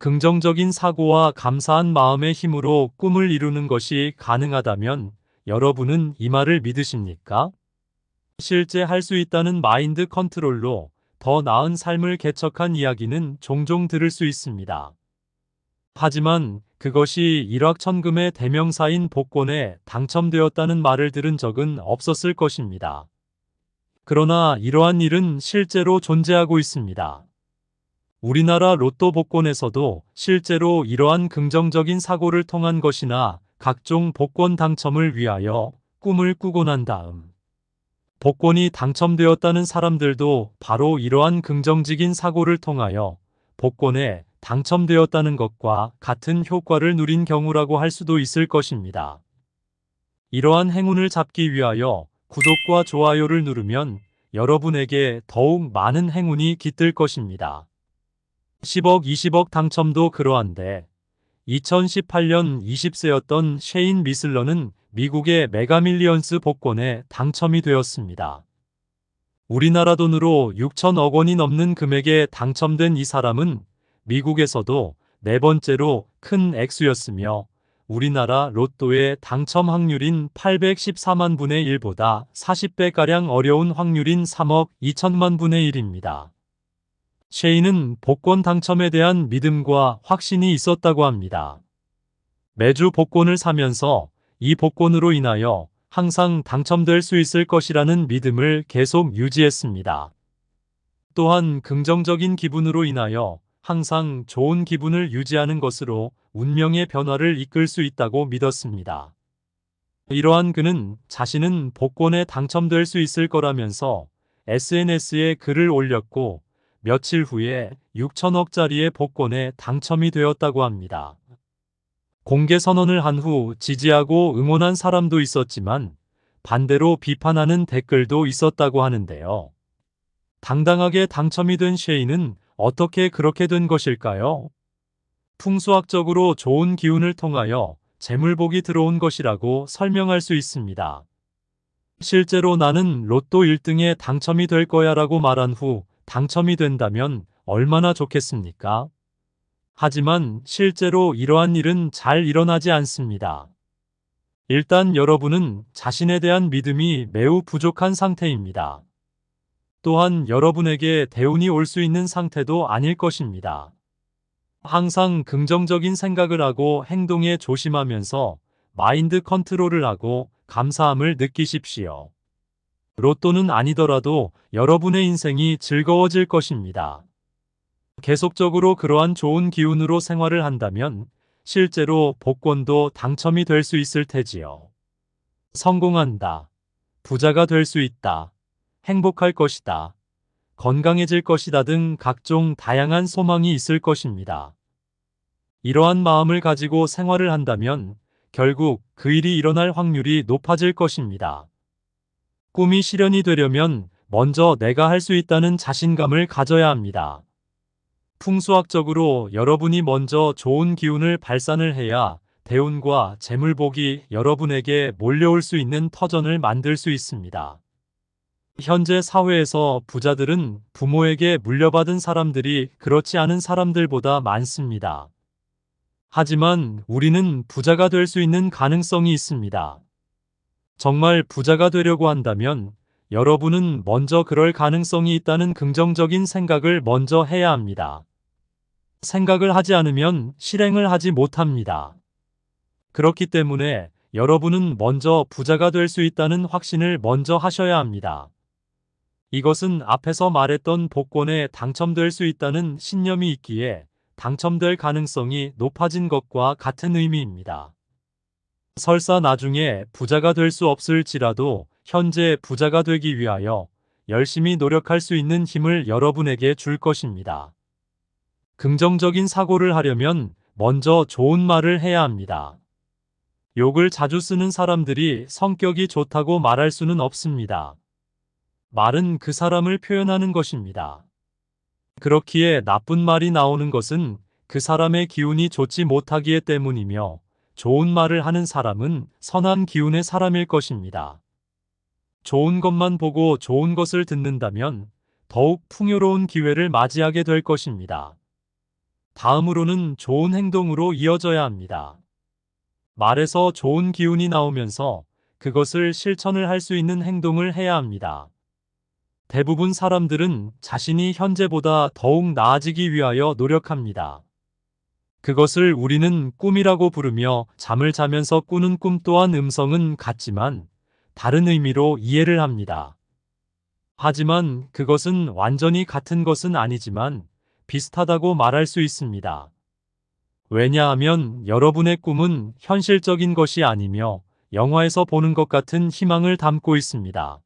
긍정적인 사고와 감사한 마음의 힘으로 꿈을 이루는 것이 가능하다면 여러분은 이 말을 믿으십니까? 실제 할 수 있다는 마인드 컨트롤로 더 나은 삶을 개척한 이야기는 종종 들을 수 있습니다. 하지만 그것이 일확천금의 대명사인 복권에 당첨되었다는 말을 들은 적은 없었을 것입니다. 그러나 이러한 일은 실제로 존재하고 있습니다. 우리나라 로또 복권에서도 실제로 이러한 긍정적인 사고를 통한 것이나 각종 복권 당첨을 위하여 꿈을 꾸고 난 다음 복권이 당첨되었다는 사람들도 바로 이러한 긍정적인 사고를 통하여 복권에 당첨되었다는 것과 같은 효과를 누린 경우라고 할 수도 있을 것입니다. 이러한 행운을 잡기 위하여 구독과 좋아요를 누르면 여러분에게 더욱 많은 행운이 깃들 것입니다. 10억, 20억 당첨도 그러한데 2018년 20세였던 셰인 미슬러는 미국의 메가밀리언스 복권에 당첨이 되었습니다. 우리나라 돈으로 6천억 원이 넘는 금액에 당첨된 이 사람은 미국에서도 네 번째로 큰 액수였으며 우리나라 로또의 당첨 확률인 814만 분의 1보다 40배가량 어려운 확률인 3억 2천만 분의 1입니다. 셰인은 복권 당첨에 대한 믿음과 확신이 있었다고 합니다. 매주 복권을 사면서 이 복권으로 인하여 항상 당첨될 수 있을 것이라는 믿음을 계속 유지했습니다. 또한 긍정적인 기분으로 인하여 항상 좋은 기분을 유지하는 것으로 운명의 변화를 이끌 수 있다고 믿었습니다. 이러한 그는 자신은 복권에 당첨될 수 있을 거라면서 SNS에 글을 올렸고 며칠 후에 6천억짜리의 복권에 당첨이 되었다고 합니다. 공개 선언을 한 후 지지하고 응원한 사람도 있었지만 반대로 비판하는 댓글도 있었다고 하는데요. 당당하게 당첨이 된 셰인은 어떻게 그렇게 된 것일까요? 풍수학적으로 좋은 기운을 통하여 재물복이 들어온 것이라고 설명할 수 있습니다. 실제로 나는 로또 1등에 당첨이 될 거야 라고 말한 후 당첨이 된다면 얼마나 좋겠습니까? 하지만 실제로 이러한 일은 잘 일어나지 않습니다. 일단 여러분은 자신에 대한 믿음이 매우 부족한 상태입니다. 또한 여러분에게 대운이 올 수 있는 상태도 아닐 것입니다. 항상 긍정적인 생각을 하고 행동에 조심하면서 마인드 컨트롤을 하고 감사함을 느끼십시오. 로또는 아니더라도 여러분의 인생이 즐거워질 것입니다. 계속적으로 그러한 좋은 기운으로 생활을 한다면 실제로 복권도 당첨이 될 수 있을 테지요. 성공한다. 부자가 될 수 있다. 행복할 것이다. 건강해질 것이다 등 각종 다양한 소망이 있을 것입니다. 이러한 마음을 가지고 생활을 한다면 결국 그 일이 일어날 확률이 높아질 것입니다. 꿈이 실현이 되려면 먼저 내가 할 수 있다는 자신감을 가져야 합니다. 풍수학적으로 여러분이 먼저 좋은 기운을 발산을 해야 대운과 재물복이 여러분에게 몰려올 수 있는 터전을 만들 수 있습니다. 현재 사회에서 부자들은 부모에게 물려받은 사람들이 그렇지 않은 사람들보다 많습니다. 하지만 우리는 부자가 될 수 있는 가능성이 있습니다. 정말 부자가 되려고 한다면 여러분은 먼저 그럴 가능성이 있다는 긍정적인 생각을 먼저 해야 합니다. 생각을 하지 않으면 실행을 하지 못합니다. 그렇기 때문에 여러분은 먼저 부자가 될 수 있다는 확신을 먼저 하셔야 합니다. 이것은 앞에서 말했던 복권에 당첨될 수 있다는 신념이 있기에 당첨될 가능성이 높아진 것과 같은 의미입니다. 설사 나중에 부자가 될 수 없을지라도 현재 부자가 되기 위하여 열심히 노력할 수 있는 힘을 여러분에게 줄 것입니다. 긍정적인 사고를 하려면 먼저 좋은 말을 해야 합니다. 욕을 자주 쓰는 사람들이 성격이 좋다고 말할 수는 없습니다. 말은 그 사람을 표현하는 것입니다. 그렇기에 나쁜 말이 나오는 것은 그 사람의 기운이 좋지 못하기에 때문이며 좋은 말을 하는 사람은 선한 기운의 사람일 것입니다. 좋은 것만 보고 좋은 것을 듣는다면 더욱 풍요로운 기회를 맞이하게 될 것입니다. 다음으로는 좋은 행동으로 이어져야 합니다. 말에서 좋은 기운이 나오면서 그것을 실천을 할 수 있는 행동을 해야 합니다. 대부분 사람들은 자신이 현재보다 더욱 나아지기 위하여 노력합니다. 그것을 우리는 꿈이라고 부르며 잠을 자면서 꾸는 꿈 또한 음성은 같지만 다른 의미로 이해를 합니다. 하지만 그것은 완전히 같은 것은 아니지만 비슷하다고 말할 수 있습니다. 왜냐하면 여러분의 꿈은 현실적인 것이 아니며 영화에서 보는 것 같은 희망을 담고 있습니다.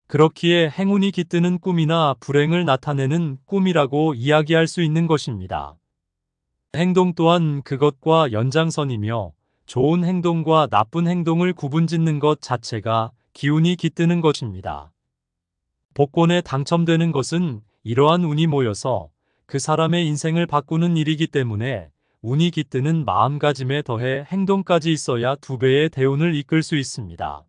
그렇기에 행운이 깃드는 꿈이나 불행을 나타내는 꿈이라고 이야기할 수 있는 것입니다. 행동 또한 그것과 연장선이며 좋은 행동과 나쁜 행동을 구분짓는 것 자체가 기운이 깃드는 것입니다. 복권에 당첨되는 것은 이러한 운이 모여서 그 사람의 인생을 바꾸는 일이기 때문에 운이 깃드는 마음가짐에 더해 행동까지 있어야 2배의 대운을 이끌 수 있습니다.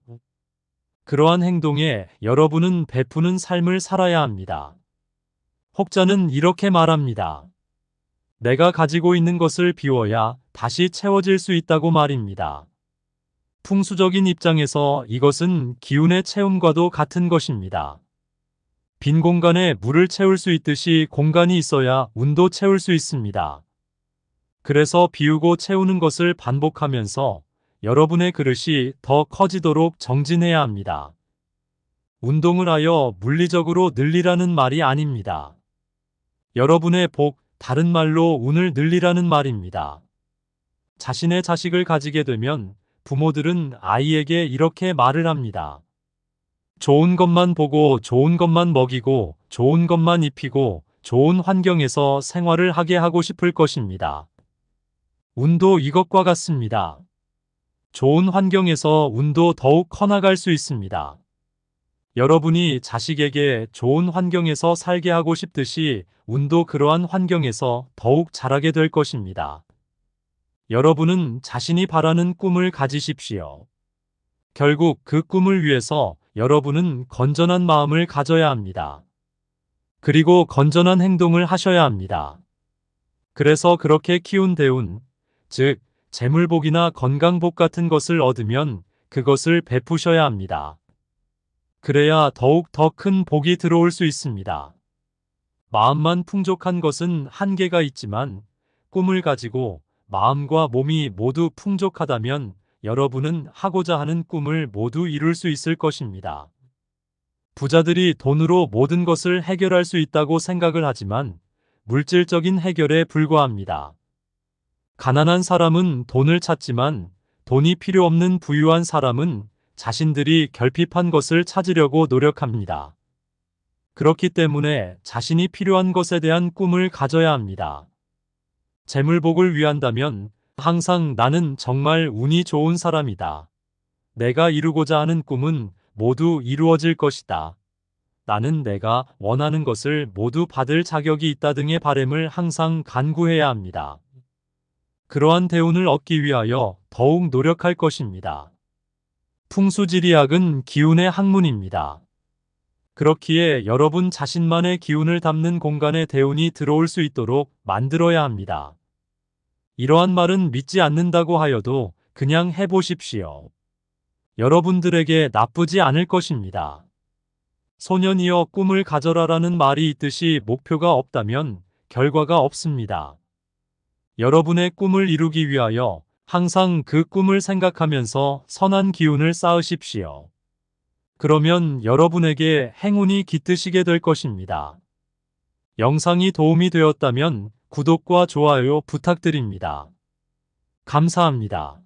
그러한 행동에 여러분은 베푸는 삶을 살아야 합니다. 혹자는 이렇게 말합니다. 내가 가지고 있는 것을 비워야 다시 채워질 수 있다고 말입니다. 풍수적인 입장에서 이것은 기운의 채움과도 같은 것입니다. 빈 공간에 물을 채울 수 있듯이 공간이 있어야 운도 채울 수 있습니다. 그래서 비우고 채우는 것을 반복하면서 여러분의 그릇이 더 커지도록 정진해야 합니다. 운동을 하여 물리적으로 늘리라는 말이 아닙니다. 여러분의 복, 다른 말로 운을 늘리라는 말입니다. 자신의 자식을 가지게 되면 부모들은 아이에게 이렇게 말을 합니다. 좋은 것만 보고 좋은 것만 먹이고 좋은 것만 입히고 좋은 환경에서 생활을 하게 하고 싶을 것입니다. 운도 이것과 같습니다. 좋은 환경에서 운도 더욱 커나갈 수 있습니다. 여러분이 자식에게 좋은 환경에서 살게 하고 싶듯이 운도 그러한 환경에서 더욱 자라게 될 것입니다. 여러분은 자신이 바라는 꿈을 가지십시오. 결국 그 꿈을 위해서 여러분은 건전한 마음을 가져야 합니다. 그리고 건전한 행동을 하셔야 합니다. 그래서 그렇게 키운 대운, 즉 재물복이나 건강복 같은 것을 얻으면 그것을 베푸셔야 합니다. 그래야 더욱 더 큰 복이 들어올 수 있습니다. 마음만 풍족한 것은 한계가 있지만 꿈을 가지고 마음과 몸이 모두 풍족하다면 여러분은 하고자 하는 꿈을 모두 이룰 수 있을 것입니다. 부자들이 돈으로 모든 것을 해결할 수 있다고 생각을 하지만 물질적인 해결에 불과합니다. 가난한 사람은 돈을 찾지만 돈이 필요 없는 부유한 사람은 자신들이 결핍한 것을 찾으려고 노력합니다. 그렇기 때문에 자신이 필요한 것에 대한 꿈을 가져야 합니다. 재물복을 위한다면 항상 나는 정말 운이 좋은 사람이다. 내가 이루고자 하는 꿈은 모두 이루어질 것이다. 나는 내가 원하는 것을 모두 받을 자격이 있다 등의 바램을 항상 간구해야 합니다. 그러한 대운을 얻기 위하여 더욱 노력할 것입니다. 풍수지리학은 기운의 학문입니다. 그렇기에 여러분 자신만의 기운을 담는 공간에 대운이 들어올 수 있도록 만들어야 합니다. 이러한 말은 믿지 않는다고 하여도 그냥 해보십시오. 여러분들에게 나쁘지 않을 것입니다. 소년이여 꿈을 가져라라는 말이 있듯이 목표가 없다면 결과가 없습니다. 여러분의 꿈을 이루기 위하여 항상 그 꿈을 생각하면서 선한 기운을 쌓으십시오. 그러면 여러분에게 행운이 깃드시게 될 것입니다. 영상이 도움이 되었다면 구독과 좋아요 부탁드립니다. 감사합니다.